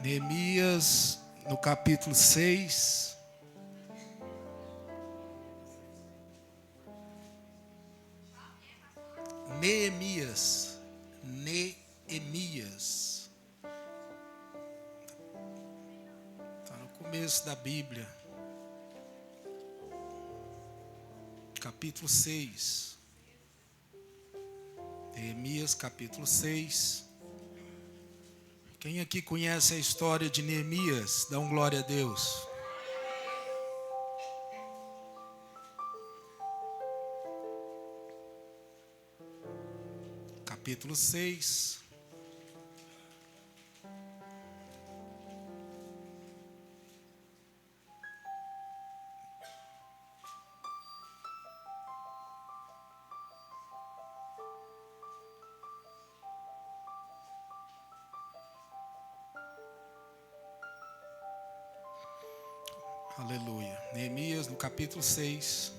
Neemias, no capítulo 6. Neemias. Está no começo da Bíblia. Capítulo 6. Neemias, capítulo 6. Quem aqui conhece a história de Neemias, dá um glória a Deus. Capítulo 6. Aleluia. Neemias, no capítulo 6.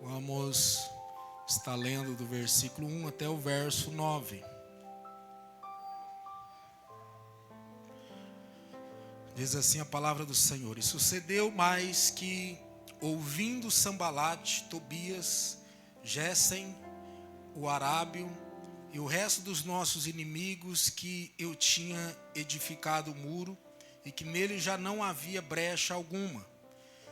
Vamos estar lendo do versículo 1 até o verso 9. Diz assim a palavra do Senhor: E sucedeu mais que, ouvindo Sambalate, Tobias, Gésem, o arábio e o resto dos nossos inimigos, que eu tinha edificado o muro e que nele já não havia brecha alguma,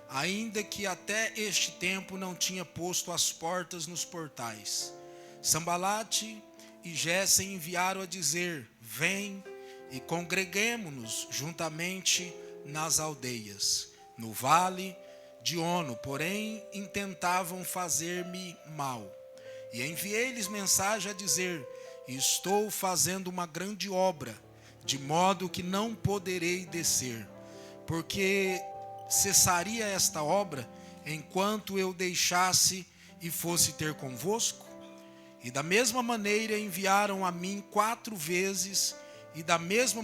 ainda que até este tempo não tinha posto as portas nos portais. Sambalate e Gésem enviaram a dizer: Vem e congreguemo-nos juntamente nas aldeias, no vale de Ono, porém intentavam fazer-me mal. E enviei-lhes mensagem a dizer: Estou fazendo uma grande obra, de modo que não poderei descer, porque cessaria esta obra enquanto eu deixasse e fosse ter convosco? E da mesma maneira enviaram a mim 4 vezes, e da mesma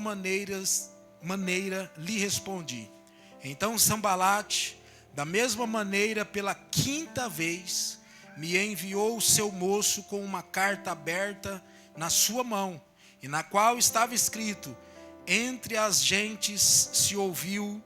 maneira lhe respondi. Então Sambalate, da mesma maneira, pela 5ª vez, me enviou o seu moço com uma carta aberta na sua mão, e na qual estava escrito: Entre as gentes se ouviu,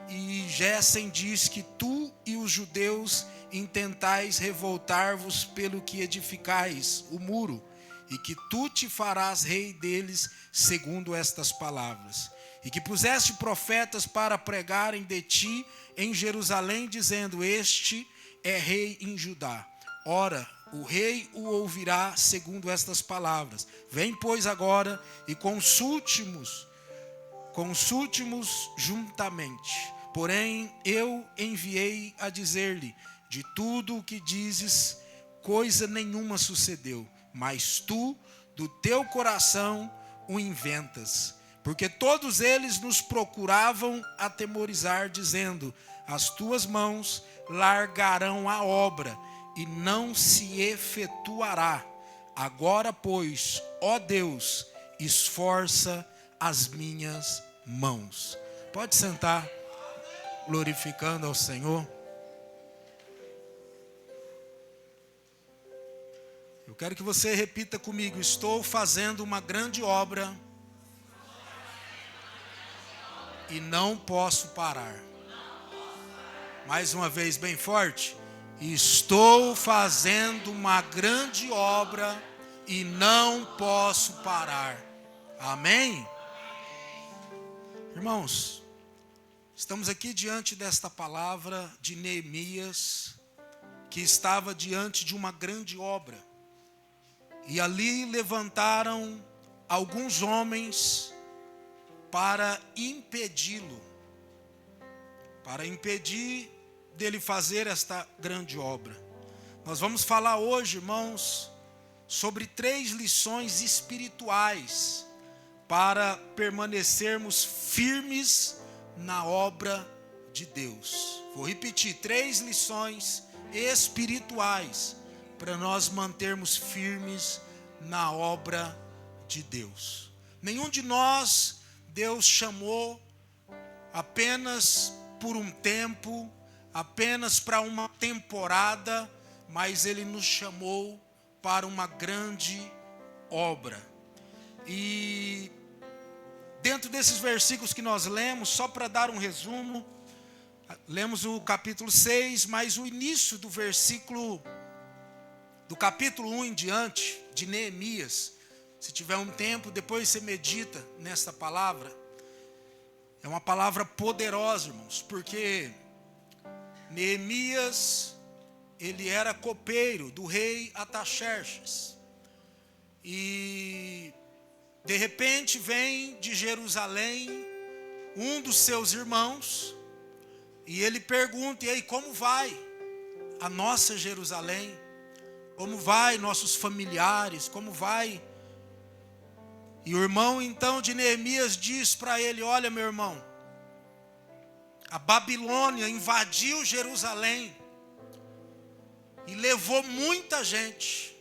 e Gésem diz que tu e os judeus intentais revoltar-vos pelo que edificais o muro, e que tu te farás rei deles segundo estas palavras. E que puseste profetas para pregarem de ti em Jerusalém, dizendo: Este é rei em Judá. Ora, o rei o ouvirá segundo estas palavras. Vem, pois, agora e consulte-nos juntamente. Porém, eu enviei a dizer-lhe: De tudo o que dizes, coisa nenhuma sucedeu, mas tu, do teu coração, o inventas. Porque todos eles nos procuravam atemorizar, dizendo: As tuas mãos largarão a obra, e não se efetuará. Agora, pois, ó Deus, esforça as minhas mãos. Pode sentar, glorificando ao Senhor. Eu quero que você repita comigo: Estou fazendo uma grande obra e não posso parar. Mais uma vez, bem forte. Estou fazendo uma grande obra e não posso parar. Amém? Irmãos, estamos aqui diante desta palavra de Neemias, que estava diante de uma grande obra. E ali levantaram alguns homens para impedi-lo, para impedir dele fazer esta grande obra. Nós vamos falar hoje, irmãos, sobre 3 lições espirituais para permanecermos firmes na obra de Deus. Vou repetir: 3 lições espirituais para nós mantermos firmes na obra de Deus. Nenhum de nós Deus chamou apenas por um tempo, apenas para uma temporada, mas Ele nos chamou para uma grande obra. E dentro desses versículos que nós lemos, só para dar um resumo, lemos o capítulo 6, mas o início do versículo, do capítulo 1 em diante, de Neemias, se tiver um tempo, depois você medita nessa palavra. É uma palavra poderosa, irmãos, porque Neemias, ele era copeiro do rei Artaxerxes. E de repente vem de Jerusalém um dos seus irmãos, e ele pergunta: e aí, como vai a nossa Jerusalém? Como vai nossos familiares? Como vai? E o irmão então de Neemias diz para ele: olha, meu irmão, a Babilônia invadiu Jerusalém e levou muita gente.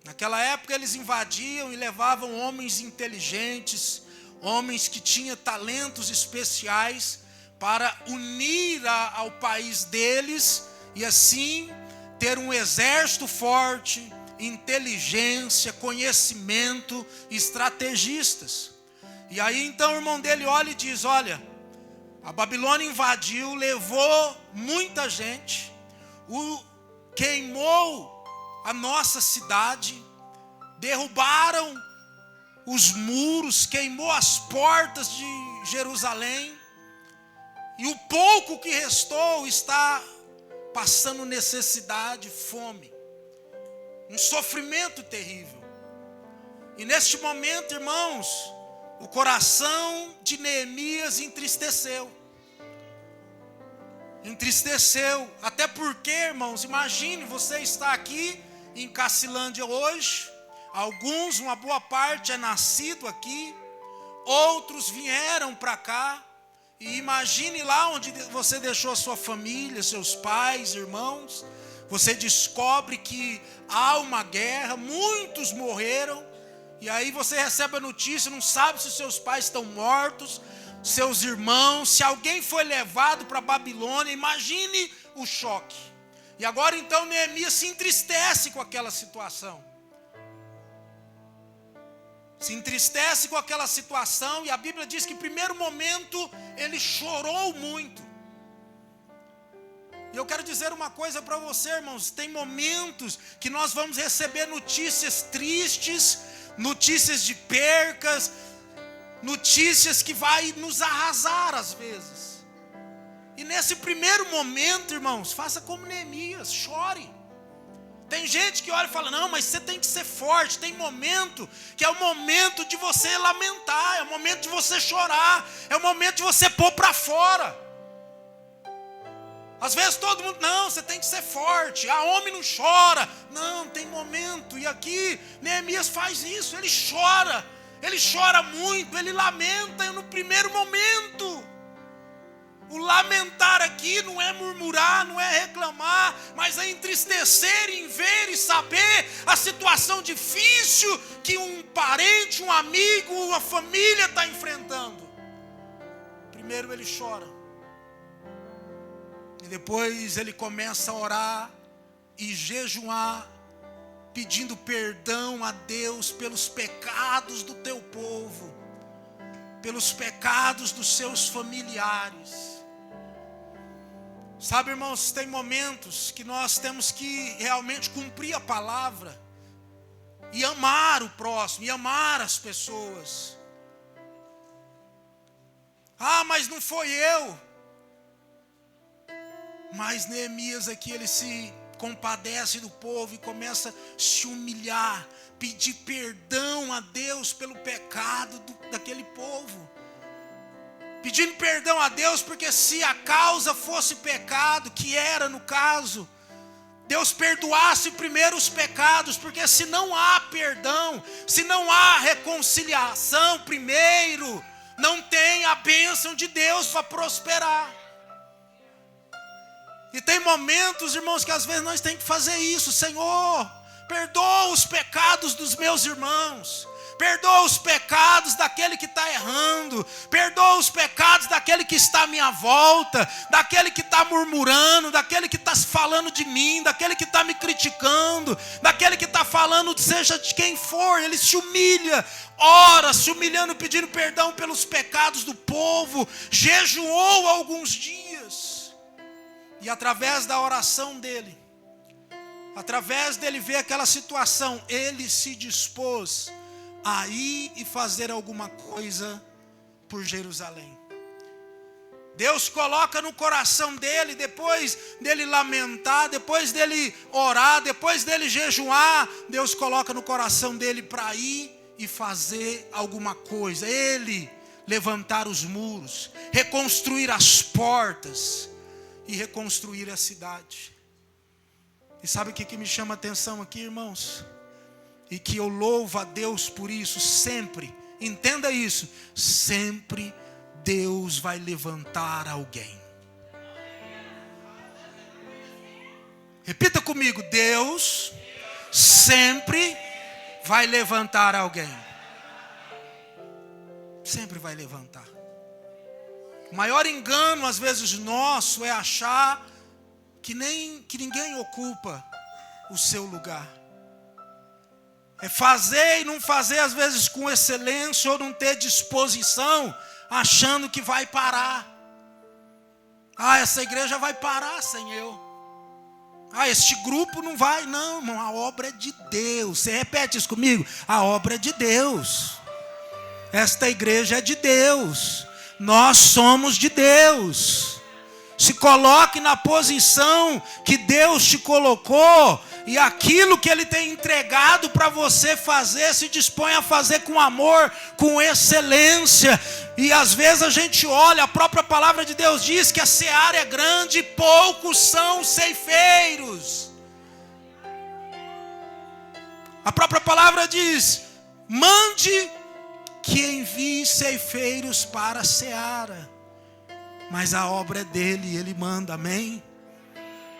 Naquela época eles invadiam e levavam homens inteligentes, homens que tinham talentos especiais para unir ao país deles e assim ter um exército forte, inteligência, conhecimento, estrategistas. E aí então o irmão dele olha e diz: olha, a Babilônia invadiu, levou muita gente, queimou a nossa cidade, derrubaram os muros, queimou as portas de Jerusalém, e o pouco que restou está passando necessidade, fome, um sofrimento terrível. E neste momento, irmãos, o coração de Neemias entristeceu, até porque, irmãos, imagine, você está aqui em Cacilândia hoje, alguns, uma boa parte é nascido aqui, outros vieram para cá, e imagine lá onde você deixou a sua família, seus pais, irmãos, você descobre que há uma guerra, muitos morreram, e aí você recebe a notícia, não sabe se seus pais estão mortos, seus irmãos, se alguém foi levado para a Babilônia. Imagine o choque. E agora então Neemias se entristece com aquela situação. E a Bíblia diz que em primeiro momento ele chorou muito. E eu quero dizer uma coisa para você, irmãos, tem momentos que nós vamos receber notícias tristes, notícias de percas, notícias que vai nos arrasar às vezes. E nesse primeiro momento, irmãos, faça como Neemias, chore. Tem gente que olha e fala: não, mas você tem que ser forte. Tem momento que é o momento de você lamentar, é o momento de você chorar, é o momento de você pôr para fora. Às vezes todo mundo: não, você tem que ser forte, homem não chora. Não, tem momento. E aqui Neemias faz isso, ele chora muito, ele lamenta no primeiro momento. O lamentar aqui não é murmurar, não é reclamar, mas é entristecer em ver e saber a situação difícil que um parente, um amigo, uma família está enfrentando. Primeiro ele chora, e depois ele começa a orar e jejuar, pedindo perdão a Deus pelos pecados do teu povo, pelos pecados dos seus familiares. Sabe, irmãos, tem momentos que nós temos que realmente cumprir a palavra e amar o próximo, e amar as pessoas. Mas não foi eu. Mas Neemias aqui, ele se compadece do povo e começa a se humilhar, pedir perdão a Deus pelo pecado daquele povo. Pedindo perdão a Deus, porque se a causa fosse pecado, que era no caso, Deus perdoasse primeiro os pecados, porque se não há perdão, se não há reconciliação primeiro, não tem a bênção de Deus para prosperar. E tem momentos, irmãos, que às vezes nós temos que fazer isso. Senhor, perdoa os pecados dos meus irmãos, perdoa os pecados daquele que está errando, perdoa os pecados daquele que está à minha volta, daquele que está murmurando, daquele que está falando de mim, daquele que está me criticando, daquele que está falando, seja de quem for. Ele se humilha, ora, se humilhando, pedindo perdão pelos pecados do povo, jejuou alguns dias, e através da oração dele, através dele ver aquela situação, ele se dispôs a ir e fazer alguma coisa por Jerusalém. Deus coloca no coração dele, depois dele lamentar, depois dele orar, depois dele jejuar, Deus coloca no coração dele para ir e fazer alguma coisa. Ele levantar os muros, reconstruir as portas e reconstruir a cidade. E sabe o que me chama a atenção aqui, irmãos? E que eu louvo a Deus por isso, sempre, entenda isso, sempre Deus vai levantar alguém. Repita comigo, Deus sempre vai levantar alguém. Sempre vai levantar. O maior engano às vezes nosso é achar que ninguém ocupa o seu lugar. É fazer e não fazer às vezes com excelência, ou não ter disposição, achando que vai parar. Essa igreja vai parar sem eu. Este grupo não vai. Não, irmão, a obra é de Deus. Você repete isso comigo? A obra é de Deus. Esta igreja é de Deus. Nós somos de Deus. Se coloque na posição que Deus te colocou, e aquilo que Ele tem entregado para você fazer, se dispõe a fazer com amor, com excelência. E às vezes a gente olha, a própria palavra de Deus diz que a seara é grande e poucos são os ceifeiros. A própria palavra diz: mande que envie ceifeiros para a seara. Mas a obra é dele, ele manda, amém?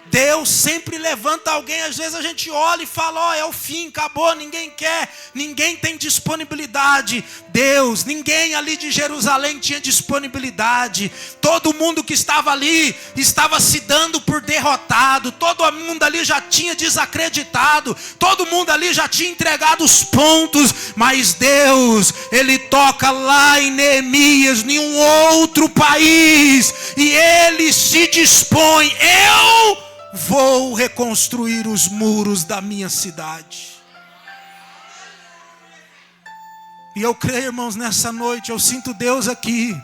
Deus sempre levanta alguém. Às vezes a gente olha e fala, é o fim, acabou, ninguém quer, ninguém tem disponibilidade. Deus, ninguém ali de Jerusalém tinha disponibilidade. Todo mundo que estava ali estava se dando por derrotado. Todo mundo ali já tinha desacreditado. Todo mundo ali já tinha entregado os pontos. Mas Deus, Ele toca lá em Neemias, em um outro país, e Ele se dispõe: eu vou reconstruir os muros da minha cidade. E eu creio, irmãos, nessa noite, eu sinto Deus aqui.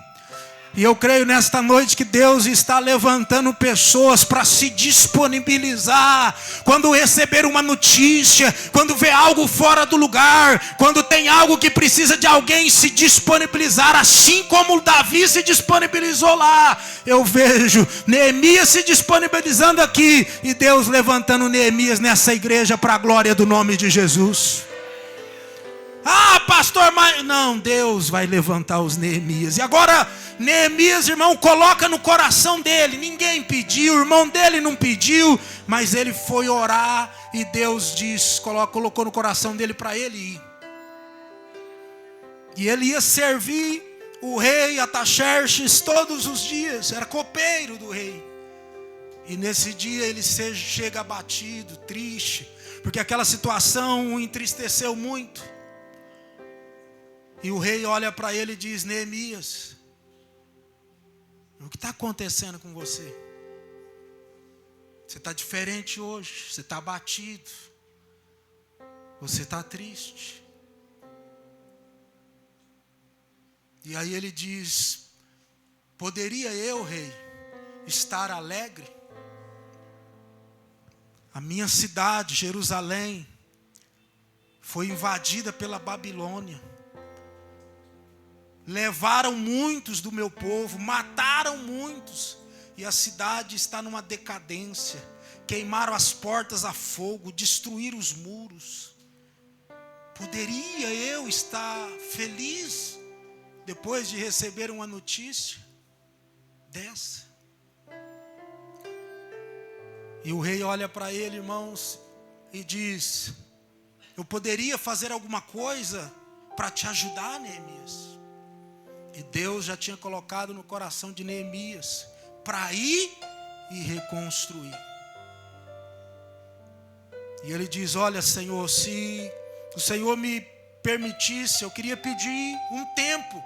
E eu creio nesta noite que Deus está levantando pessoas para se disponibilizar. Quando receber uma notícia, quando vê algo fora do lugar, quando tem algo que precisa de alguém se disponibilizar, assim como Davi se disponibilizou lá. Eu vejo Neemias se disponibilizando aqui, e Deus levantando Neemias nessa igreja para a glória do nome de Jesus. Pastor, mas não, Deus vai levantar os Neemias. E agora Neemias, irmão, coloca no coração dele. Ninguém pediu, o irmão dele não pediu, mas ele foi orar, e Deus colocou no coração dele para ele ir. E ele ia servir o rei Ataxerxes todos os dias, era copeiro do rei. E nesse dia ele chega abatido, triste, porque aquela situação o entristeceu muito. E o rei olha para ele e diz: Neemias, o que está acontecendo com você? Você está diferente hoje, você está abatido, você está triste. E aí ele diz: poderia eu, rei, estar alegre? A minha cidade, Jerusalém, foi invadida pela Babilônia. Levaram muitos do meu povo, mataram muitos, e a cidade está numa decadência. Queimaram as portas a fogo, destruíram os muros. Poderia eu estar feliz depois de receber uma notícia dessa? E o rei olha para ele, irmãos, e diz: eu poderia fazer alguma coisa para te ajudar, Neemias. E Deus já tinha colocado no coração de Neemias para ir e reconstruir. E ele diz: olha, Senhor, se o Senhor me permitisse, eu queria pedir um tempo,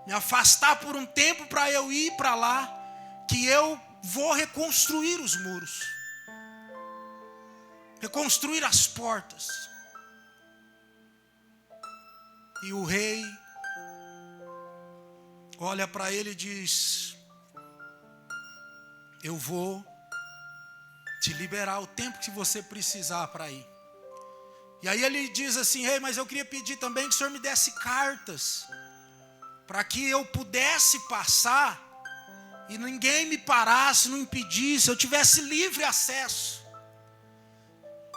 me afastar por um tempo para eu ir para lá, que eu vou reconstruir os muros, reconstruir as portas. E o rei olha para ele e diz: eu vou te liberar o tempo que você precisar para ir. E aí ele diz assim: rei, mas eu queria pedir também que o senhor me desse cartas, para que eu pudesse passar e ninguém me parasse, não impedisse, eu tivesse livre acesso.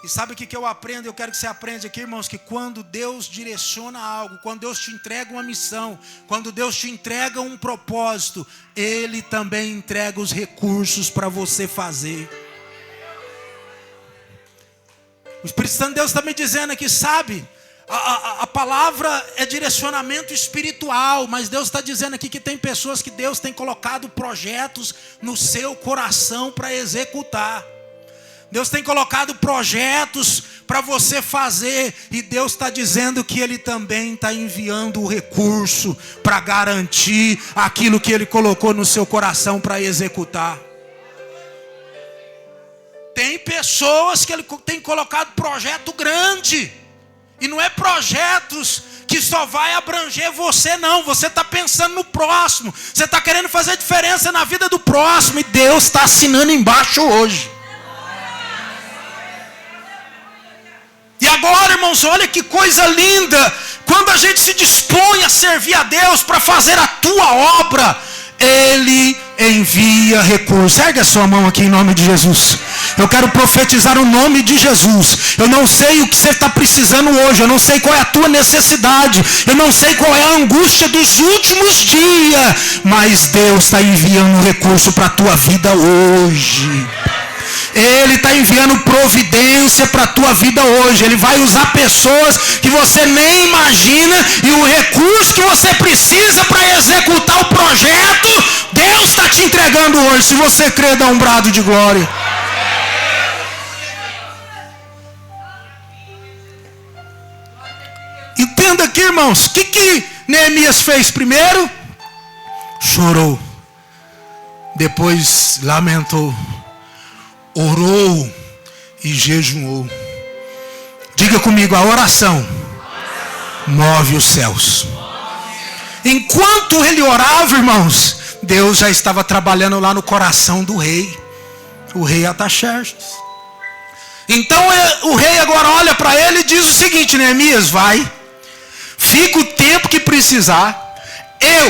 E sabe o que eu aprendo? Eu quero que você aprenda aqui, irmãos, que quando Deus direciona algo, quando Deus te entrega uma missão, quando Deus te entrega um propósito, Ele também entrega os recursos para você fazer. O Espírito Santo de Deus está me dizendo aqui, sabe? A palavra é direcionamento espiritual, mas Deus está dizendo aqui que tem pessoas que Deus tem colocado projetos no seu coração para executar. Deus tem colocado projetos para você fazer, e Deus está dizendo que Ele também está enviando o recurso para garantir aquilo que Ele colocou no seu coração para executar. Tem pessoas que Ele tem colocado projeto grande, e não é projetos que só vai abranger você, não. Você está pensando no próximo, você está querendo fazer diferença na vida do próximo, e Deus está assinando embaixo hoje. E agora, irmãos, olha que coisa linda. Quando a gente se dispõe a servir a Deus para fazer a tua obra, Ele envia recursos. Ergue a sua mão aqui em nome de Jesus. Eu quero profetizar o nome de Jesus. Eu não sei o que você está precisando hoje. Eu não sei qual é a tua necessidade. Eu não sei qual é a angústia dos últimos dias. Mas Deus está enviando recurso para a tua vida hoje. Ele está enviando providência para a tua vida hoje. Ele vai usar pessoas que você nem imagina, e o recurso que você precisa para executar o projeto, Deus está te entregando hoje. Se você crê, dá um brado de glória. Entenda aqui, irmãos, o que Neemias fez primeiro? Chorou. Depois lamentou. Orou e jejuou. Diga comigo, a oração move os céus. Enquanto ele orava, irmãos, Deus já estava trabalhando lá no coração do rei, o rei Artaxerxes. Então o rei agora olha para ele e diz o seguinte: Neemias, vai, fica o tempo que precisar.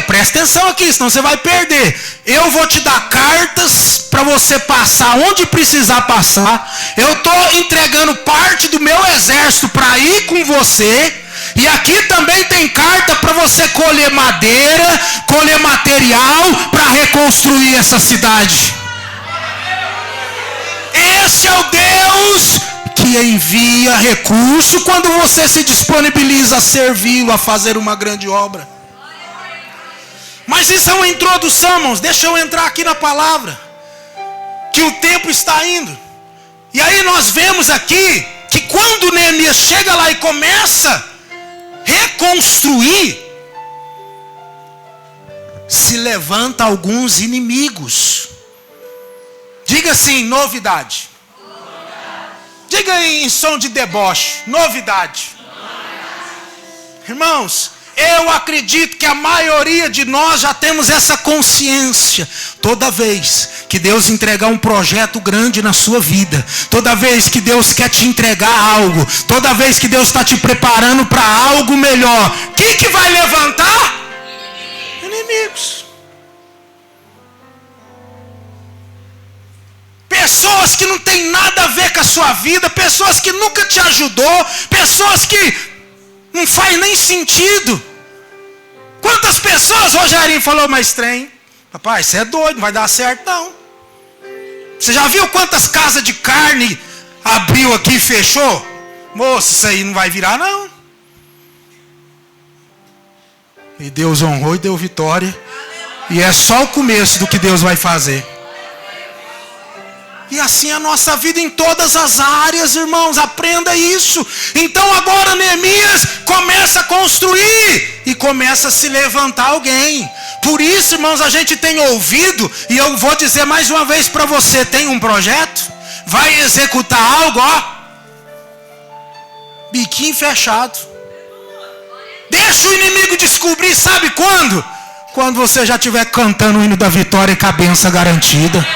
Presta atenção aqui, senão você vai perder. Eu vou te dar cartas para você passar onde precisar passar. Eu estou entregando parte do meu exército para ir com você. E aqui também tem carta para você colher madeira, colher material para reconstruir essa cidade. Esse é o Deus que envia recurso quando você se disponibiliza a servi-lo, a fazer uma grande obra. Mas isso é uma introdução, irmãos. Deixa eu entrar aqui na palavra, que o tempo está indo. E aí nós vemos aqui que quando Neemias chega lá e começa a reconstruir, se levanta alguns inimigos. Diga assim, novidade. Diga em som de deboche, novidade. Irmãos, eu acredito que a maioria de nós já temos essa consciência. Toda vez que Deus entregar um projeto grande na sua vida, toda vez que Deus quer te entregar algo, toda vez que Deus está te preparando para algo melhor, o que vai levantar? Inimigos. Pessoas que não tem nada a ver com a sua vida, pessoas que nunca te ajudou, pessoas que não faz nem sentido. Quantas pessoas, Rogerinho falou, mas trem, rapaz, você é doido, não vai dar certo não. Você já viu quantas casas de carne abriu aqui e fechou? Moço, isso aí não vai virar não. E Deus honrou e deu vitória. E é só o começo do que Deus vai fazer. E assim a nossa vida em todas as áreas, irmãos, aprenda isso. Então agora Neemias começa a construir e começa a se levantar alguém. Por isso, irmãos, a gente tem ouvido, e eu vou dizer mais uma vez para você, tem um projeto, vai executar algo, ó, biquinho fechado. Deixa o inimigo descobrir, sabe quando? Quando você já estiver cantando o hino da vitória e com a benção garantida.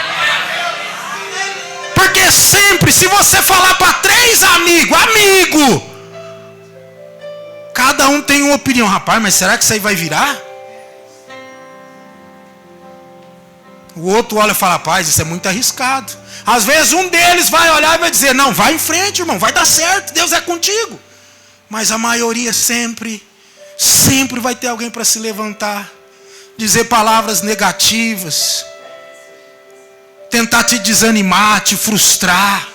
Porque sempre, se você falar para 3 amigos, cada um tem uma opinião. Rapaz, mas será que isso aí vai virar? O outro olha e fala, rapaz, isso é muito arriscado. Às vezes um deles vai olhar e vai dizer, não, vai em frente, irmão, vai dar certo, Deus é contigo. Mas a maioria sempre vai ter alguém para se levantar, dizer palavras negativas, tentar te desanimar, te frustrar.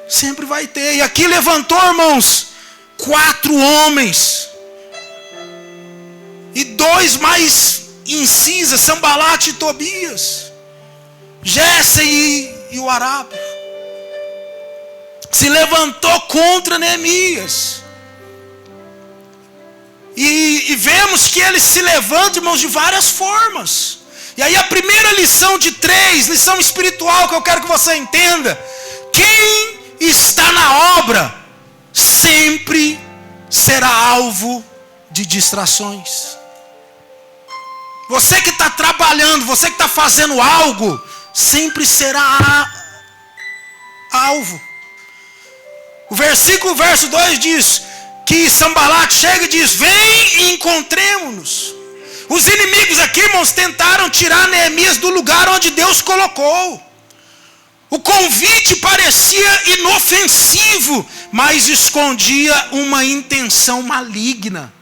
Sempre vai ter. E aqui levantou, irmãos, 4 homens. E 2 mais incisas, Sambalate e Tobias. Gessem e o Arábio. Se levantou contra Neemias. E vemos que ele se levanta, irmãos, de várias formas. E aí a primeira lição de 3, lição espiritual que eu quero que você entenda. Quem está na obra sempre será alvo de distrações. Você que está trabalhando, você que está fazendo algo, sempre será alvo. O verso 2 diz que Sambalate chega e diz, vem e encontremos-nos. Os inimigos aqui, irmãos, tentaram tirar Neemias do lugar onde Deus colocou. O convite parecia inofensivo, mas escondia uma intenção maligna.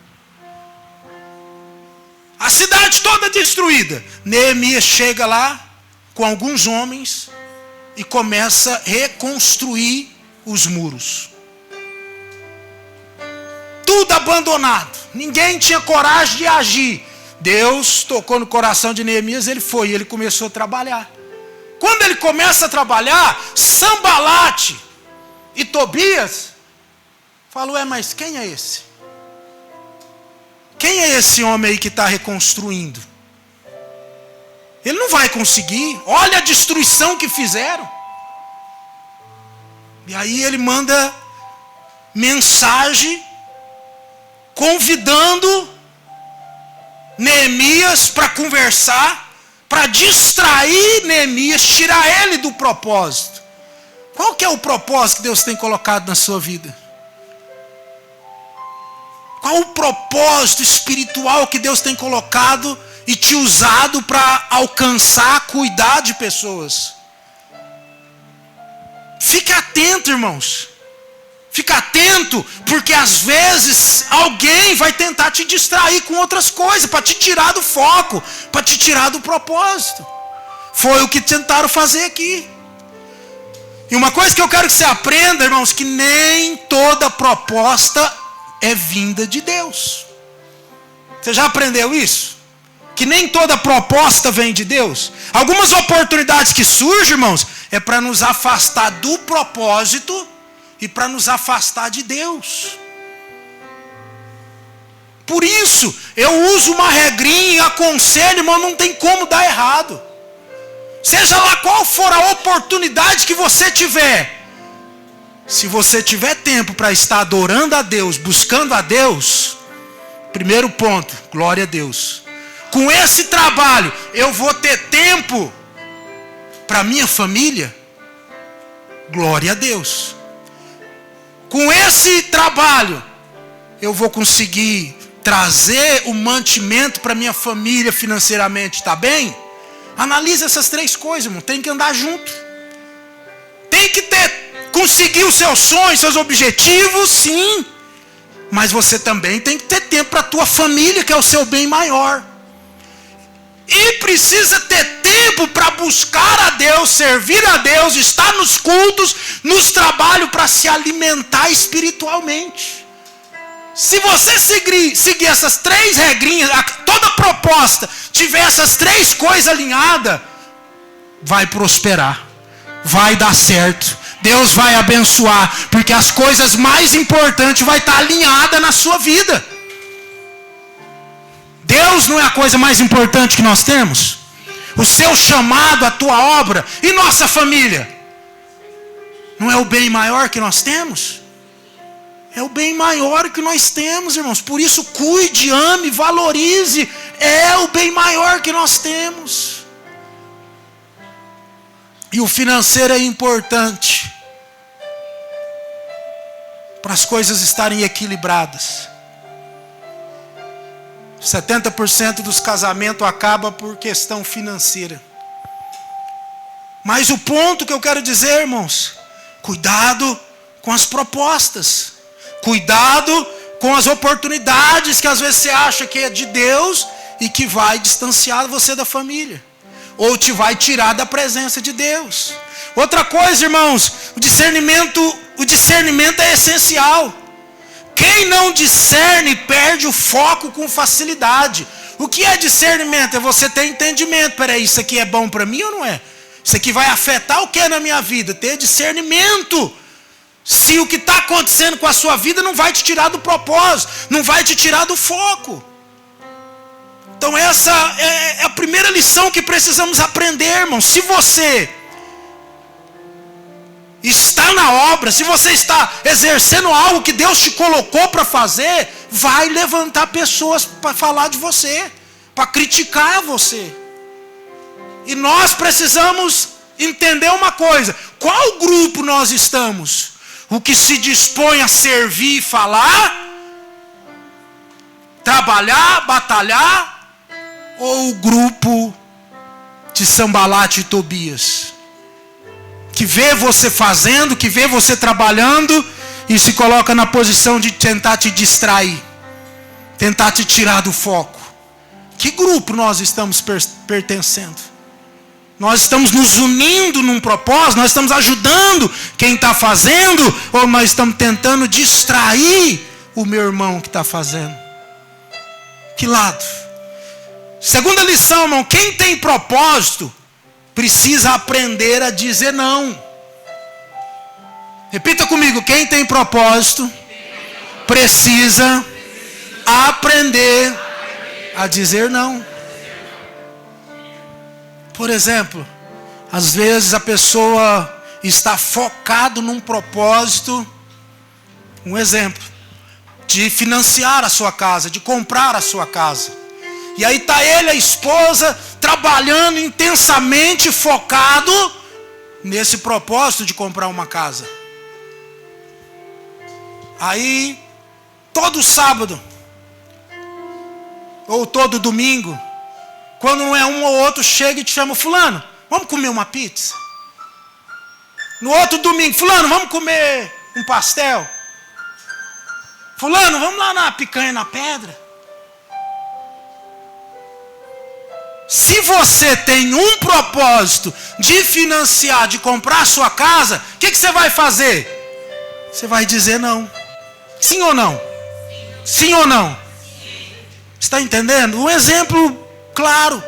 A cidade toda destruída. Neemias chega lá com alguns homens e começa a reconstruir os muros. Tudo abandonado. Ninguém tinha coragem de agir. Deus tocou no coração de Neemias, ele começou a trabalhar. Quando ele começa a trabalhar, Sambalate e Tobias falou, mas quem é esse? Quem é esse homem aí que está reconstruindo? Ele não vai conseguir, olha a destruição que fizeram. E aí ele manda mensagem convidando Neemias para conversar, para distrair Neemias, tirar ele do propósito. Qual que é o propósito que Deus tem colocado na sua vida? Qual o propósito espiritual que Deus tem colocado e te usado para alcançar, cuidar de pessoas? Fique atento, irmãos. Fica atento, porque às vezes alguém vai tentar te distrair com outras coisas, para te tirar do foco, para te tirar do propósito. Foi o que tentaram fazer aqui. E uma coisa que eu quero que você aprenda, irmãos, que nem toda proposta é vinda de Deus. Você já aprendeu isso? Que nem toda proposta vem de Deus. Algumas oportunidades que surgem, irmãos, é para nos afastar do propósito e para nos afastar de Deus. Por isso, eu uso uma regrinha e aconselho, irmão, não tem como dar errado. Seja lá qual for a oportunidade que você tiver, se você tiver tempo para estar adorando a Deus, buscando a Deus, primeiro ponto, glória a Deus. Com esse trabalho, eu vou ter tempo para minha família, glória a Deus. Com esse trabalho, eu vou conseguir trazer o mantimento para minha família financeiramente, tá bem? Analise essas 3 coisas, irmão. Tem que andar junto. Tem que conseguir os seus sonhos, seus objetivos, sim. Mas você também tem que ter tempo para a tua família, que é o seu bem maior. E precisa ter tempo para buscar a Deus, servir a Deus, estar nos cultos, nos trabalhos, para se alimentar espiritualmente. Se você seguir essas 3 regrinhas, toda proposta tiver essas 3 coisas alinhadas, vai prosperar, vai dar certo, Deus vai abençoar, porque as coisas mais importantes vai estar alinhadas na sua vida. Deus não é a coisa mais importante que nós temos? O seu chamado, a tua obra e nossa família, não é o bem maior que nós temos? É o bem maior que nós temos, irmãos. Por isso, cuide, ame, valorize. É o bem maior que nós temos. E o financeiro é importante para as coisas estarem equilibradas. 70% dos casamentos acaba por questão financeira. Mas o ponto que eu quero dizer, irmãos, cuidado com as propostas. Cuidado com as oportunidades que às vezes você acha que é de Deus e que vai distanciar você da família, ou te vai tirar da presença de Deus. Outra coisa, irmãos, o discernimento é essencial. Quem não discerne perde o foco com facilidade. O que é discernimento? É você ter entendimento. Peraí, isso aqui é bom para mim ou não é? Isso aqui vai afetar o que na minha vida? Ter discernimento. Se o que está acontecendo com a sua vida não vai te tirar do propósito, não vai te tirar do foco. Então essa é a primeira lição que precisamos aprender, irmão. Se você está na obra, se você está exercendo algo que Deus te colocou para fazer, vai levantar pessoas para falar de você, para criticar você. E nós precisamos entender uma coisa: qual grupo nós estamos? O que se dispõe a servir e falar, trabalhar, batalhar, ou o grupo de Sambalate e Tobias, que vê você fazendo, que vê você trabalhando e se coloca na posição de tentar te distrair, tentar te tirar do foco? Que grupo nós estamos pertencendo? Nós estamos nos unindo num propósito, nós estamos ajudando quem está fazendo, ou nós estamos tentando distrair o meu irmão que está fazendo? Que lado? Segunda lição, irmão: quem tem propósito precisa aprender a dizer não. Repita comigo: quem tem propósito precisa aprender a dizer não. Por exemplo, às vezes a pessoa está focado num propósito, um exemplo, de financiar a sua casa, de comprar a sua casa. E aí está ele, a esposa, trabalhando intensamente, focado nesse propósito de comprar uma casa. Aí, todo sábado, ou todo domingo, quando não é um ou outro, chega e te chama: fulano, vamos comer uma pizza? No outro domingo: fulano, vamos comer um pastel? Fulano, vamos lá na picanha na pedra? Se você tem um propósito de financiar, de comprar a sua casa, o que você vai fazer? Você vai dizer não. Sim ou não? Sim ou não? Está entendendo? Um exemplo claro,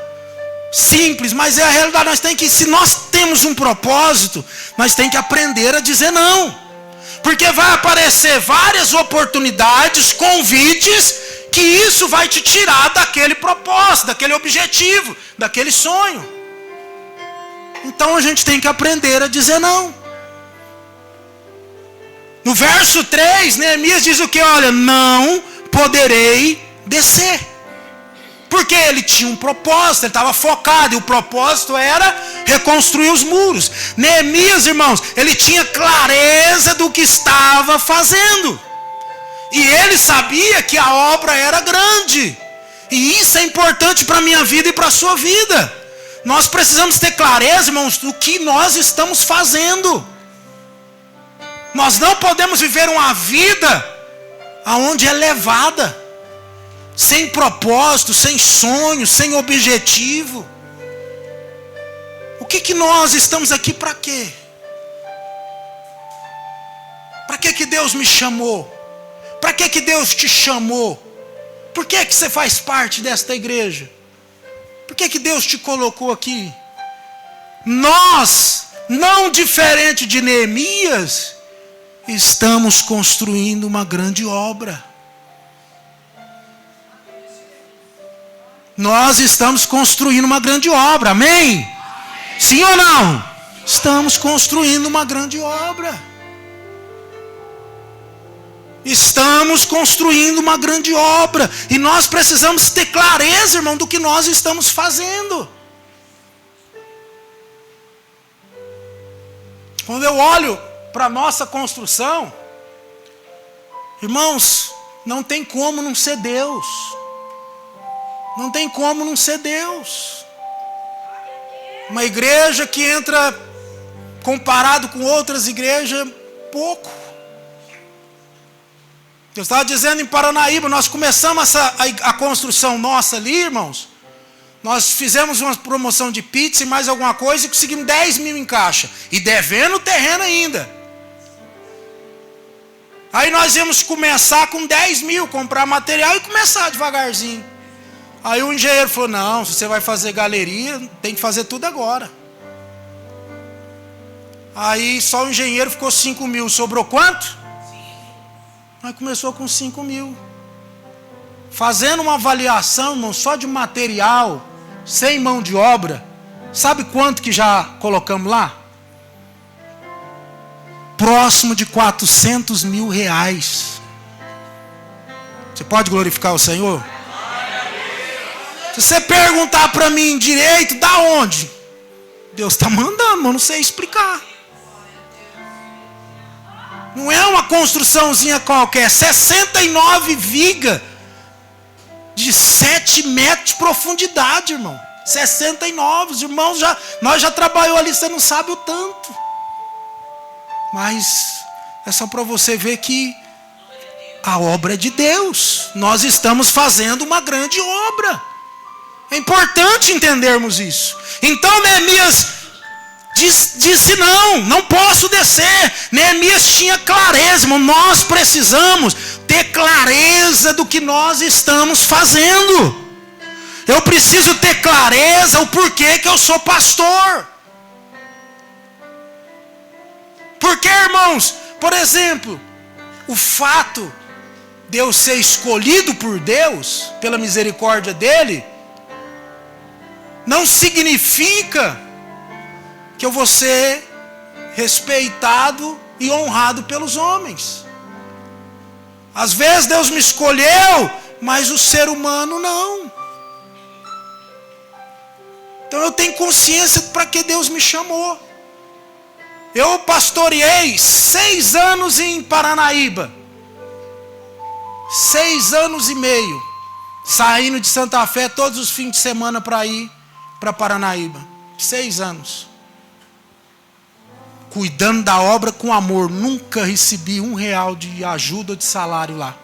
simples, mas é a realidade. Se nós temos um propósito, nós temos que aprender a dizer não. Porque vai aparecer várias oportunidades, convites, que isso vai te tirar daquele propósito, daquele objetivo, daquele sonho. Então a gente tem que aprender a dizer não. No verso 3, Neemias diz o que? Olha, não poderei descer. Porque ele tinha um propósito, ele estava focado, e o propósito era reconstruir os muros. Neemias, irmãos, ele tinha clareza do que estava fazendo. E ele sabia que a obra era grande. E isso é importante para a minha vida e para a sua vida. Nós precisamos ter clareza, irmãos, do que nós estamos fazendo. Nós não podemos viver uma vida onde é levada, sem propósito, sem sonho, sem objetivo. O que nós estamos aqui para quê? Para que Deus me chamou? Para que Deus te chamou? Por que você faz parte desta igreja? Por que Deus te colocou aqui? Nós, não diferente de Neemias, estamos construindo uma grande obra. Nós estamos construindo uma grande obra, amém? Sim ou não? Estamos construindo uma grande obra. Estamos construindo uma grande obra. E nós precisamos ter clareza, irmão, do que nós estamos fazendo. Quando eu olho para a nossa construção, irmãos, não tem como não ser Deus. Não tem como não ser Deus. Uma igreja que entra, comparado com outras igrejas, pouco. Eu estava dizendo em Paranaíba, nós começamos a construção nossa ali, irmãos. Nós fizemos uma promoção de pizza e mais alguma coisa e conseguimos 10 mil em caixa. E devendo o terreno ainda. Aí nós íamos começar com 10 mil, comprar material e começar devagarzinho. Aí o engenheiro falou, não, se você vai fazer galeria, tem que fazer tudo agora. Aí só o engenheiro ficou 5 mil, sobrou quanto? Aí começou com 5 mil. Fazendo uma avaliação, irmão, só de material, sem mão de obra, sabe quanto que já colocamos lá? Próximo de 400 mil reais. Você pode glorificar o Senhor? Se você perguntar para mim direito, da onde? Deus está mandando, eu não sei explicar. Não é uma construçãozinha qualquer, 69 vigas de 7 metros de profundidade, irmão. 69, os irmãos nós já trabalhamos ali, você não sabe o tanto. Mas é só para você ver que a obra é de Deus. Nós estamos fazendo uma grande obra. É importante entendermos isso. Então Neemias disse não posso descer. Neemias tinha clareza, irmão. Nós precisamos ter clareza do que nós estamos fazendo. Eu preciso ter clareza o porquê que eu sou pastor. Porque, irmãos, por exemplo, o fato de eu ser escolhido por Deus, pela misericórdia dele, não significa que eu vou ser respeitado e honrado pelos homens. Às vezes Deus me escolheu, mas o ser humano não. Então eu tenho consciência para que Deus me chamou. Eu pastoreei 6 anos em Paranaíba. 6 anos e meio. Saindo de Santa Fé todos os fins de semana para ir para Paranaíba. 6 anos. Cuidando da obra com amor. Nunca recebi R$1 de ajuda ou de salário lá.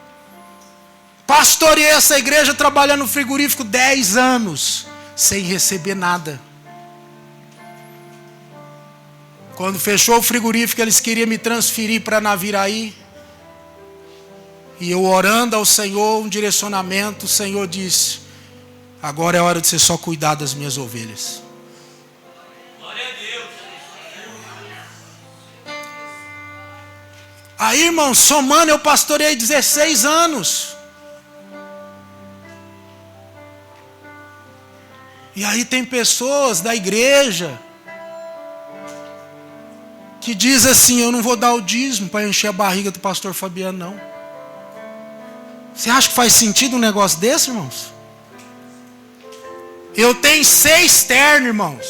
Pastoreei essa igreja trabalhando no frigorífico 10 anos. Sem receber nada. Quando fechou o frigorífico, eles queriam me transferir para Naviraí. E eu orando ao Senhor, um direcionamento, o Senhor disse: agora é hora de você só cuidar das minhas ovelhas. Glória a Deus. Aí, irmão, somando, eu pastorei 16 anos. E aí tem pessoas da igreja que diz assim: eu não vou dar o dízimo para encher a barriga do pastor Fabiano, não. Você acha que faz sentido um negócio desse, irmãos? Eu tenho 6 ternos, irmãos.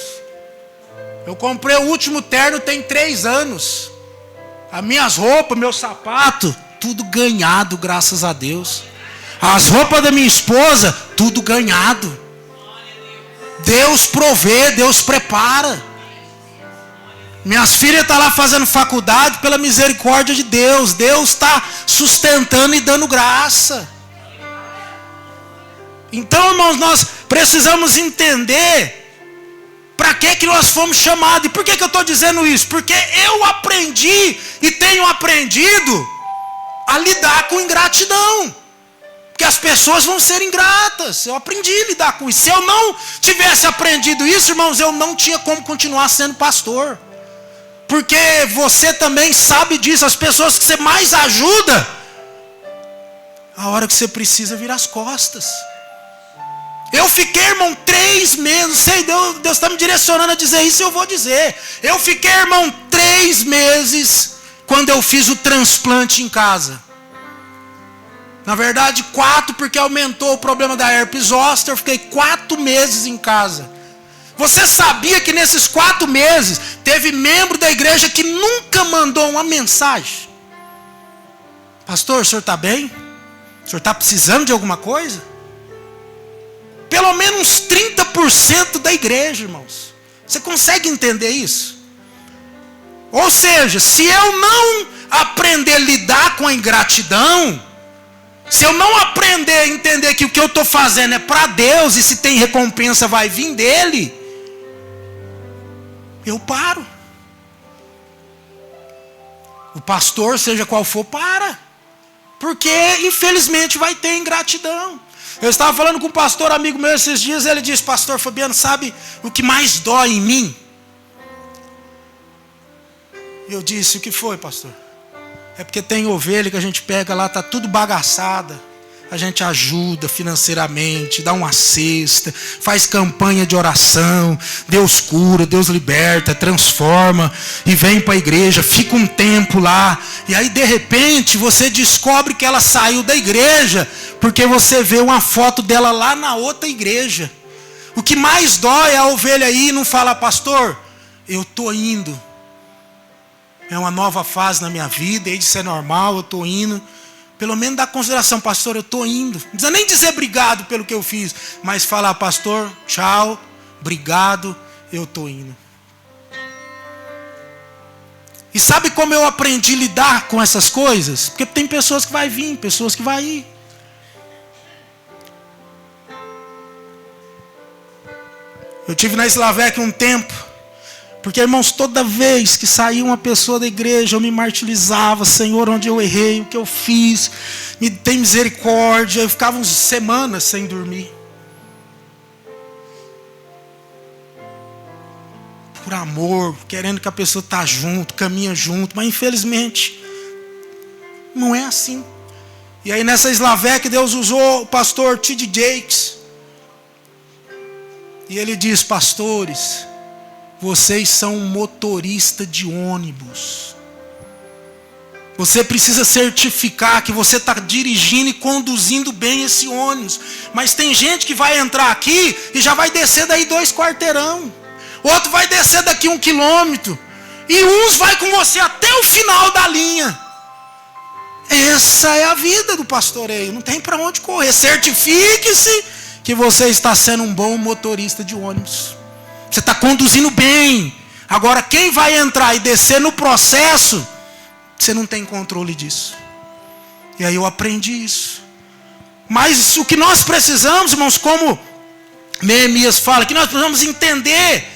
Eu comprei o último terno tem 3 anos. As minhas roupas, meu sapato, tudo ganhado, graças a Deus. As roupas da minha esposa, tudo ganhado. Deus provê, Deus prepara. Minhas filhas estão lá fazendo faculdade pela misericórdia de Deus. Deus está sustentando e dando graça. Então, irmãos, nós precisamos entender para que nós fomos chamados. E por que eu estou dizendo isso? Porque eu aprendi e tenho aprendido a lidar com ingratidão. Porque as pessoas vão ser ingratas. Eu aprendi a lidar com isso. Se eu não tivesse aprendido isso, irmãos, eu não tinha como continuar sendo pastor. Porque você também sabe disso. As pessoas que você mais ajuda, a hora que você precisa, vira as costas. Eu fiquei, irmão, 3 meses. Não sei, Deus está me direcionando a dizer isso, eu vou dizer. Eu fiquei, irmão, 3 meses quando eu fiz o transplante em casa. Na verdade 4, porque aumentou o problema da herpes zoster. Eu fiquei 4 meses em casa. Você sabia que nesses 4 meses teve membro da igreja que nunca mandou uma mensagem? Pastor, o senhor está bem? O senhor está precisando de alguma coisa? Pelo menos 30% da igreja, irmãos. Você consegue entender isso? Ou seja, se eu não aprender a lidar com a ingratidão, se eu não aprender a entender que o que eu estou fazendo é para Deus, e se tem recompensa vai vir dele, eu paro. O pastor, seja qual for, para. Porque infelizmente vai ter ingratidão. Eu estava falando com um pastor amigo meu esses dias, ele disse: pastor Fabiano, sabe o que mais dói em mim? Eu disse: o que foi, pastor? É porque tem ovelha que a gente pega lá, está tudo bagaçada. A gente ajuda financeiramente, dá uma cesta, faz campanha de oração. Deus cura, Deus liberta, transforma. E vem para a igreja, fica um tempo lá. E aí de repente você descobre que ela saiu da igreja, porque você vê uma foto dela lá na outra igreja. O que mais dói é a ovelha aí e não falar: pastor, eu estou indo. É uma nova fase na minha vida, isso é normal, eu estou indo. Pelo menos dá consideração: pastor, eu estou indo. Não precisa nem dizer obrigado pelo que eu fiz, mas falar: pastor, tchau, obrigado, eu estou indo. E sabe como eu aprendi a lidar com essas coisas? Porque tem pessoas que vai vir, pessoas que vai ir. Eu tive na Slavec um tempo. Porque, irmãos, toda vez que saía uma pessoa da igreja, eu me martirizava: Senhor, onde eu errei, o que eu fiz, me tem misericórdia. Eu ficava umas semanas sem dormir. Por amor, querendo que a pessoa está junto, caminha junto, mas infelizmente, não é assim. E aí nessa Slavec, Deus usou o pastor T.D. Jakes. E ele diz: pastores, vocês são um motorista de ônibus. Você precisa certificar que você está dirigindo e conduzindo bem esse ônibus. Mas tem gente que vai entrar aqui e já vai descer daí 2 quarteirão. Outro vai descer daqui 1 quilômetro. E uns vai com você até o final da linha. Essa é a vida do pastoreio. Não tem para onde correr. Certifique-se que você está sendo um bom motorista de ônibus. Você está conduzindo bem. Agora, quem vai entrar e descer no processo, você não tem controle disso. E aí eu aprendi isso. Mas o que nós precisamos, irmãos, como Neemias fala, que nós precisamos entender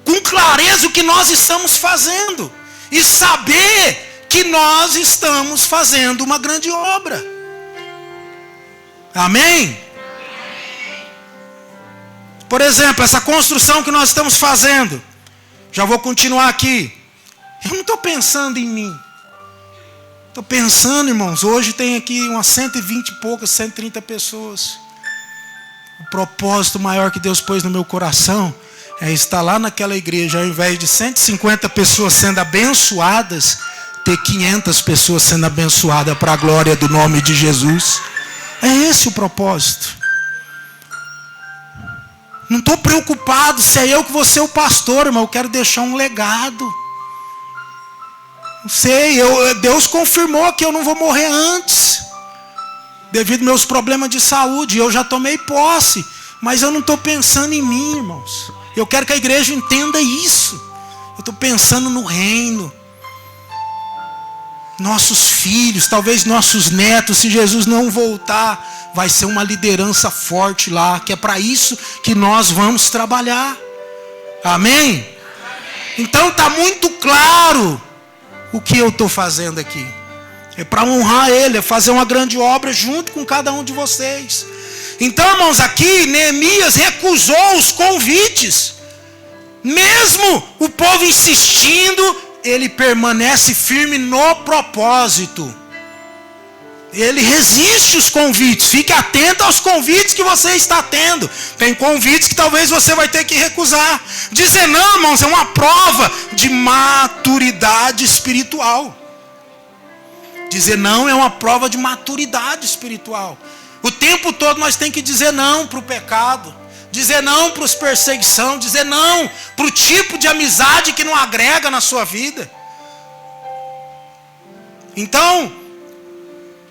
com clareza o que nós estamos fazendo. E saber que nós estamos fazendo uma grande obra. Amém? Por exemplo, essa construção que nós estamos fazendo. Já vou continuar aqui. Eu não estou pensando em mim. Estou pensando, irmãos, hoje tem aqui umas 120 e poucas, 130 pessoas. O propósito maior que Deus pôs no meu coração é estar lá naquela igreja, ao invés de 150 pessoas sendo abençoadas, ter 500 pessoas sendo abençoadas para a glória do nome de Jesus. É esse o propósito. Não estou preocupado se é eu que vou ser o pastor, irmão. Eu quero deixar um legado. Não sei, Deus confirmou que eu não vou morrer antes, devido aos meus problemas de saúde. Eu já tomei posse, mas eu não estou pensando em mim, irmãos. Eu quero que a igreja entenda isso. Eu estou pensando no reino. Nossos filhos, talvez nossos netos, se Jesus não voltar, vai ser uma liderança forte lá, que é para isso que nós vamos trabalhar. Amém? Então está muito claro o que eu estou fazendo aqui. É para honrar Ele, é fazer uma grande obra junto com cada um de vocês. Então, irmãos, aqui Neemias recusou os convites. Mesmo o povo insistindo, ele permanece firme no propósito. Ele resiste os convites. Fique atento aos convites que você está tendo. Tem convites que talvez você vai ter que recusar. Dizer não, irmãos, é uma prova de maturidade espiritual. Dizer não é uma prova de maturidade espiritual. O tempo todo nós temos que dizer não para o pecado. Dizer não para as perseguições. Dizer não para o tipo de amizade que não agrega na sua vida. Então,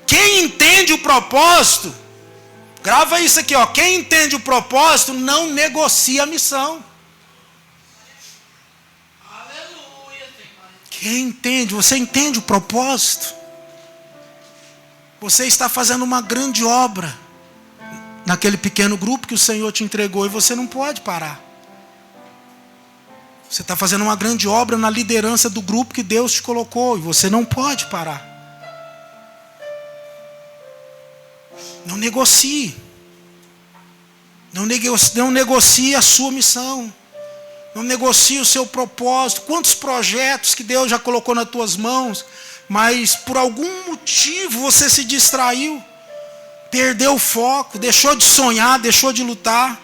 quem entende o propósito, grava isso aqui, ó. Quem entende o propósito não negocia a missão. Aleluia. Quem entende, você entende o propósito? Você está fazendo uma grande obra naquele pequeno grupo que o Senhor te entregou e você não pode parar. Você está fazendo uma grande obra na liderança do grupo que Deus te colocou e você não pode parar. Não negocie. Não negocie a sua missão. Não negocie o seu propósito. Quantos projetos que Deus já colocou nas tuas mãos, mas por algum motivo você se distraiu, perdeu o foco, deixou de sonhar, deixou de lutar.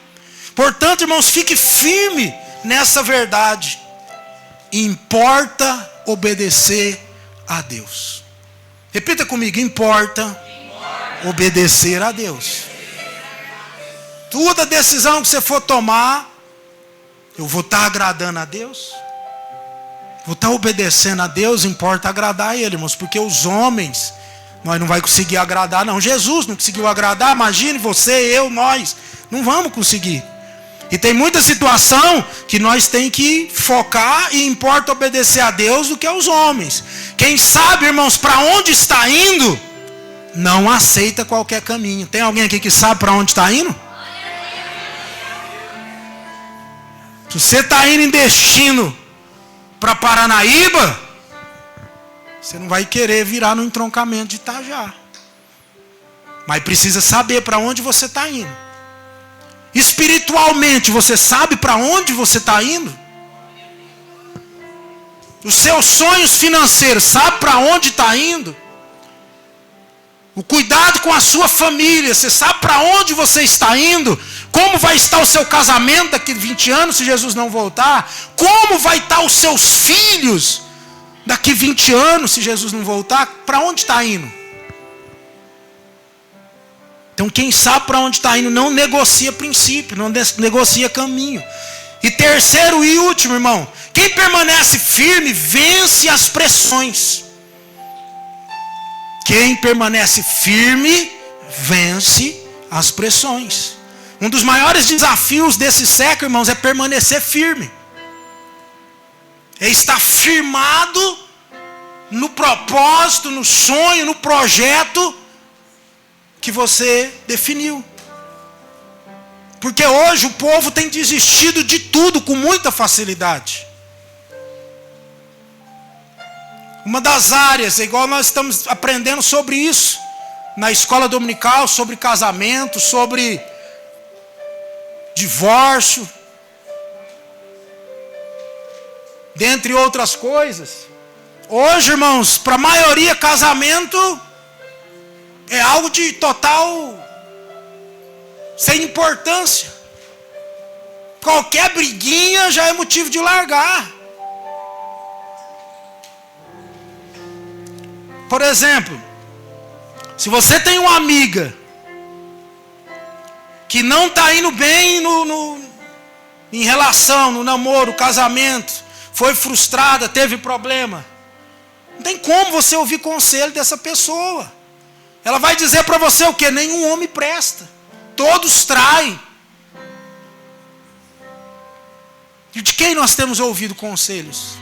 Portanto, irmãos, fique firme nessa verdade. Importa obedecer a Deus. Repita comigo, importa obedecer a Deus. Toda decisão que você for tomar, eu vou estar agradando a Deus? Vou estar obedecendo a Deus? Importa agradar a Ele, irmãos, porque os homens, nós não vamos conseguir agradar, não. Jesus não conseguiu agradar, imagine você, eu, nós, não vamos conseguir. E tem muita situação que nós temos que focar e importa obedecer a Deus do que aos homens. Quem sabe, irmãos, para onde está indo, não aceita qualquer caminho. Tem alguém aqui que sabe para onde está indo? Se você está indo em destino para Paranaíba, você não vai querer virar no entroncamento de Itajá. Mas precisa saber para onde você está indo. Espiritualmente, você sabe para onde você está indo? Os seus sonhos financeiros, sabe para onde está indo? O cuidado com a sua família, você sabe para onde você está indo? Como vai estar o seu casamento daqui a 20 anos se Jesus não voltar? Como vai estar os seus filhos daqui a 20 anos se Jesus não voltar? Para onde está indo? Então quem sabe para onde está indo não negocia princípio, não negocia caminho. E terceiro e último, irmão, quem permanece firme vence as pressões. Quem permanece firme vence as pressões. Um dos maiores desafios desse século, irmãos, é permanecer firme. É estar firmado no propósito, no sonho, no projeto que você definiu. Porque hoje o povo tem desistido de tudo com muita facilidade. Uma das áreas, igual nós estamos aprendendo sobre isso, na escola dominical, sobre casamento, sobre divórcio, dentre outras coisas. Hoje, irmãos, para a maioria, casamento é algo de total, sem importância. Qualquer briguinha já é motivo de largar. Por exemplo, se você tem uma amiga que não está indo bem em relação, no namoro, casamento, foi frustrada, teve problema, não tem como você ouvir conselho dessa pessoa. Ela vai dizer para você o quê? Nenhum homem presta, todos traem. E de quem nós temos ouvido conselhos?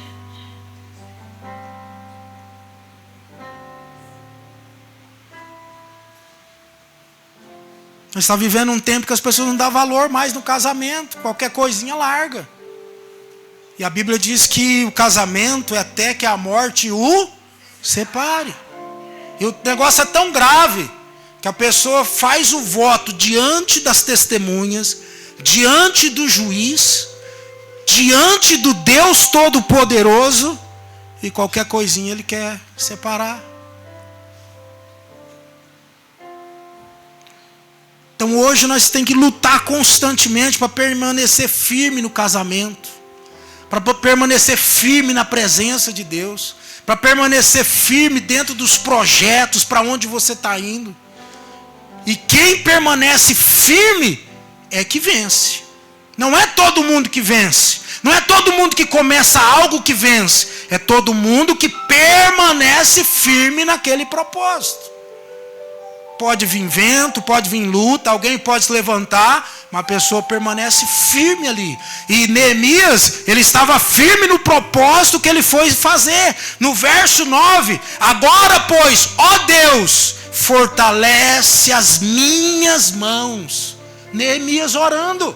Nós estamos vivendo um tempo que as pessoas não dão valor mais no casamento. Qualquer coisinha larga. E a Bíblia diz que o casamento é até que a morte o separe. E o negócio é tão grave que a pessoa faz o voto diante das testemunhas, diante do juiz, diante do Deus Todo-Poderoso, e qualquer coisinha ele quer separar. Então hoje nós temos que lutar constantemente para permanecer firme no casamento, para permanecer firme na presença de Deus, para permanecer firme dentro dos projetos para onde você está indo. E quem permanece firme é que vence. Não é todo mundo que vence. Não é todo mundo que começa algo que vence. É todo mundo que permanece firme naquele propósito. Pode vir vento, pode vir luta, alguém pode se levantar, mas a pessoa permanece firme ali. E Neemias, ele estava firme no propósito que ele foi fazer. No verso 9, agora pois, ó Deus, fortalece as minhas mãos. Neemias orando.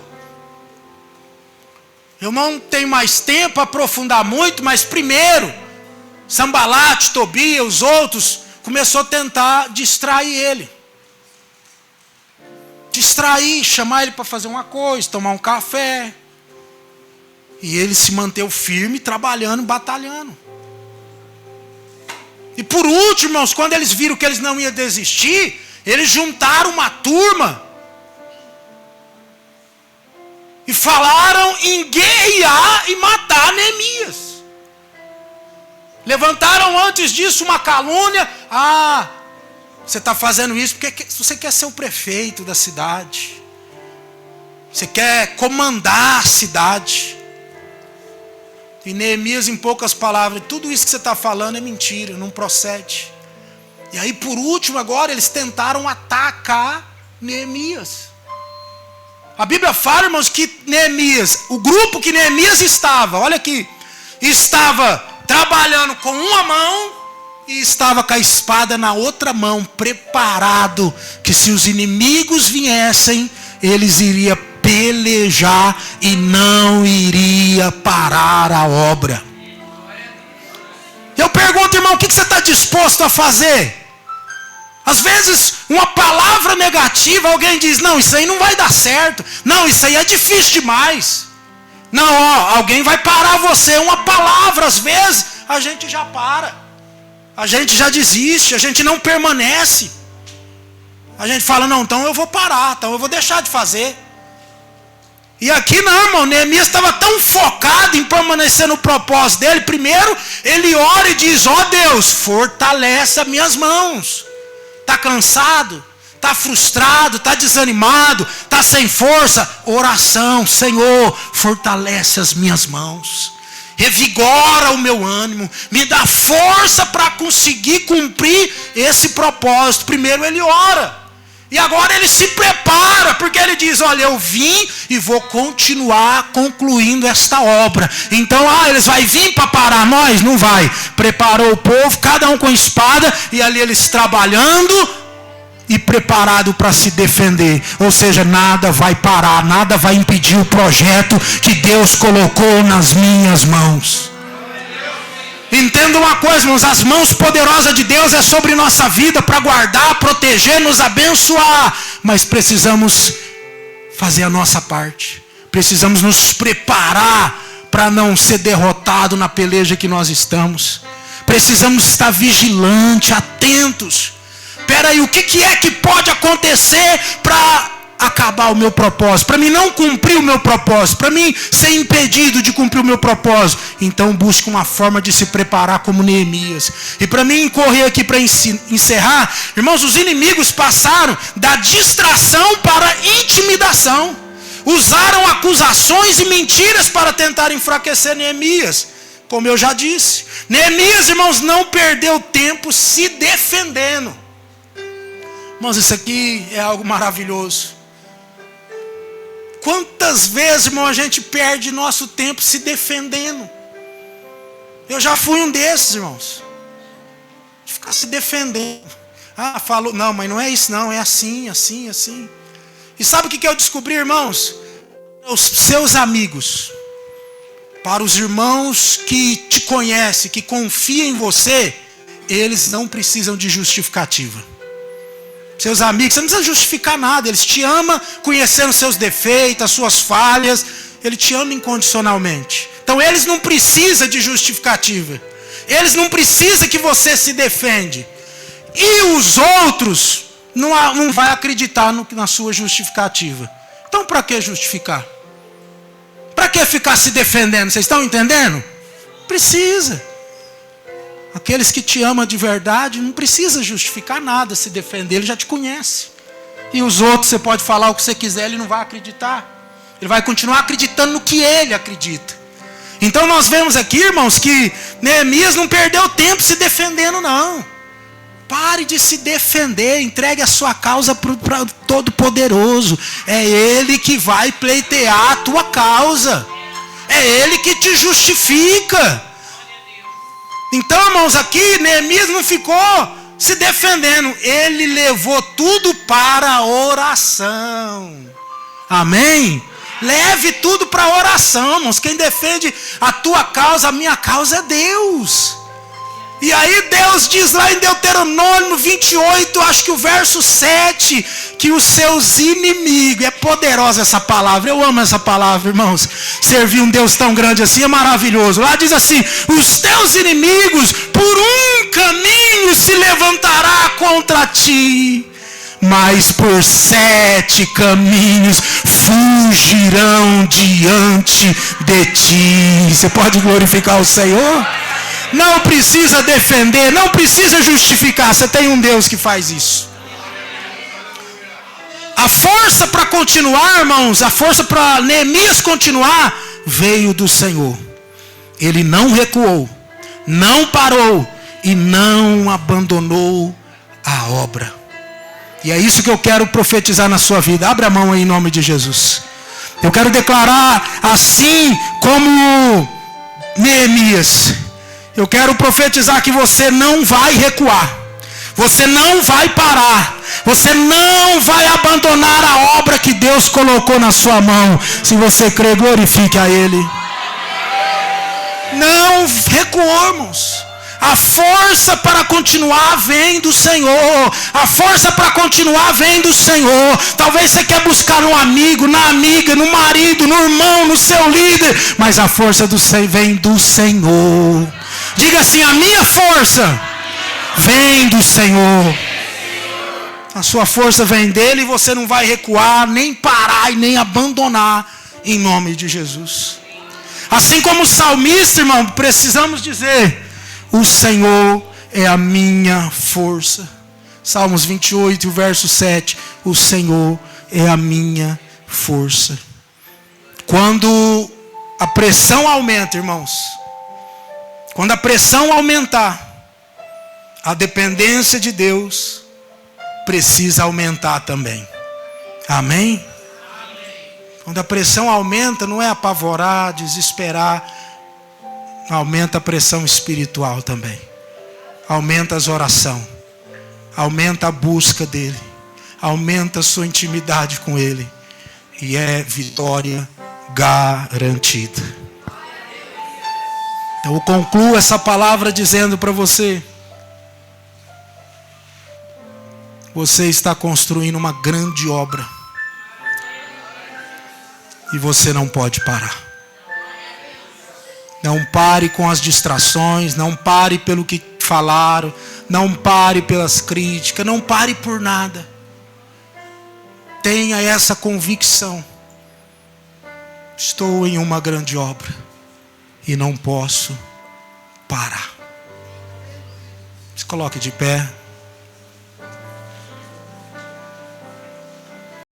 Eu não tenho mais tempo para aprofundar muito, mas primeiro, Sambalate, Tobias, os outros, começou a tentar distrair ele. Distrair, chamar ele para fazer uma coisa, tomar um café. E ele se manteve firme, trabalhando, batalhando. E por último, irmãos, quando eles viram que eles não iam desistir, eles juntaram uma turma e falaram em guerrear e matar Neemias. Levantaram antes disso uma calúnia. Ah, você está fazendo isso porque você quer ser o prefeito da cidade. Você quer comandar a cidade. E Neemias, em poucas palavras, tudo isso que você está falando é mentira, não procede. E aí, por último, agora, eles tentaram atacar Neemias. A Bíblia fala, irmãos, que Neemias, o grupo que Neemias estava, olha aqui, estava trabalhando com uma mão e estava com a espada na outra mão, preparado, que se os inimigos viessem, eles iriam pelejar e não iria parar a obra. Eu pergunto, irmão, o que você está disposto a fazer? Às vezes, uma palavra negativa, alguém diz, não, isso aí não vai dar certo. Não, isso aí é difícil demais. Não, ó, alguém vai parar você. Uma palavra, às vezes, a gente já para. A gente já desiste, a gente não permanece. A gente fala, não, então eu vou parar, então eu vou deixar de fazer. E aqui não, irmão, Neemias estava tão focado em permanecer no propósito dele. Primeiro, ele ora e diz, ó Deus, fortalece as minhas mãos. Está cansado? Está frustrado? Está desanimado? Está sem força? Oração, Senhor, fortalece as minhas mãos. Revigora o meu ânimo. Me dá força para conseguir cumprir esse propósito. Primeiro ele ora. E agora ele se prepara, porque ele diz, olha, eu vim e vou continuar concluindo esta obra. Então, eles vão vir para parar nós? Não vai. Preparou o povo, cada um com espada, e ali eles trabalhando e preparado para se defender. Ou seja, nada vai parar, nada vai impedir o projeto que Deus colocou nas minhas mãos. Entenda uma coisa, irmãos, as mãos poderosas de Deus é sobre nossa vida para guardar, proteger, nos abençoar. Mas precisamos fazer a nossa parte. Precisamos nos preparar para não ser derrotado na peleja que nós estamos. Precisamos estar vigilantes, atentos. Espera aí, o que é que pode acontecer para acabar o meu propósito, para mim não cumprir o meu propósito, para mim ser impedido de cumprir o meu propósito? Então busque uma forma de se preparar como Neemias. E para mim correr aqui para encerrar, irmãos, os inimigos passaram da distração para a intimidação. Usaram acusações e mentiras para tentar enfraquecer Neemias. Como eu já disse, Neemias, irmãos, não perdeu tempo se defendendo. Irmãos, isso aqui é algo maravilhoso. Quantas vezes, irmão, a gente perde nosso tempo se defendendo? Eu já fui um desses, irmãos. De ficar se defendendo. Falou, não, mas não é isso não, é assim, assim, assim. E sabe o que eu descobri, irmãos? Os seus amigos, para os irmãos que te conhecem, que confiam em você, eles não precisam de justificativa. Seus amigos, você não precisa justificar nada. Eles te amam conhecendo seus defeitos, as suas falhas. Ele te ama incondicionalmente. Então eles não precisam de justificativa. Eles não precisam que você se defende. E os outros não vai acreditar na sua justificativa. Então para que justificar? Para que ficar se defendendo? Vocês estão entendendo? Precisa. Aqueles que te amam de verdade não precisa justificar nada, se defender, ele já te conhece. E os outros, você pode falar o que você quiser, ele não vai acreditar. Ele vai continuar acreditando no que ele acredita. Então nós vemos aqui, irmãos, que Neemias não perdeu tempo se defendendo, não. Pare de se defender, entregue a sua causa para o Todo-Poderoso. É Ele que vai pleitear a tua causa. É Ele que te justifica. Então, irmãos, aqui Neemias não ficou se defendendo. Ele levou tudo para a oração. Amém? Leve tudo para a oração, irmãos. Quem defende a tua causa, a minha causa é Deus. E aí Deus diz lá em Deuteronômio 28, acho que o verso 7, que os seus inimigos, é poderosa essa palavra, eu amo essa palavra, irmãos. Servir um Deus tão grande assim é maravilhoso. Lá diz assim: os teus inimigos por um caminho se levantará contra ti, mas por 7 caminhos fugirão diante de ti. Você pode glorificar o Senhor? Não precisa defender, não precisa justificar. Você tem um Deus que faz isso. A força para continuar, irmãos, a força para Neemias continuar, veio do Senhor. Ele não recuou, não parou e não abandonou a obra. E é isso que eu quero profetizar na sua vida. Abra a mão aí em nome de Jesus. Eu quero declarar assim como Neemias. Eu quero profetizar que você não vai recuar. Você não vai parar. Você não vai abandonar a obra que Deus colocou na sua mão. Se você crê, glorifique a Ele. Não recuou, irmãos. A força para continuar vem do Senhor. A força para continuar vem do Senhor. Talvez você quer buscar no amigo, na amiga, no marido, no irmão, no seu líder. Mas a força vem do Senhor. Diga assim: a minha força vem do Senhor. A sua força vem dele e você não vai recuar, nem parar e nem abandonar, em nome de Jesus. Assim como o salmista, irmão, precisamos dizer: o Senhor é a minha força. Salmos 28, verso 7. O Senhor é a minha força. Quando a pressão aumenta, irmãos, quando a pressão aumentar, a dependência de Deus precisa aumentar também. Amém? Quando a pressão aumenta, não é apavorar, desesperar. Aumenta a pressão espiritual também. Aumenta as orações. Aumenta a busca dele. Aumenta a sua intimidade com ele. E é vitória garantida. Então eu concluo essa palavra dizendo para você: você está construindo uma grande obra. E você não pode parar. Não pare com as distrações, não pare pelo que falaram, não pare pelas críticas, não pare por nada. Tenha essa convicção: estou em uma grande obra e não posso parar. Se coloque de pé.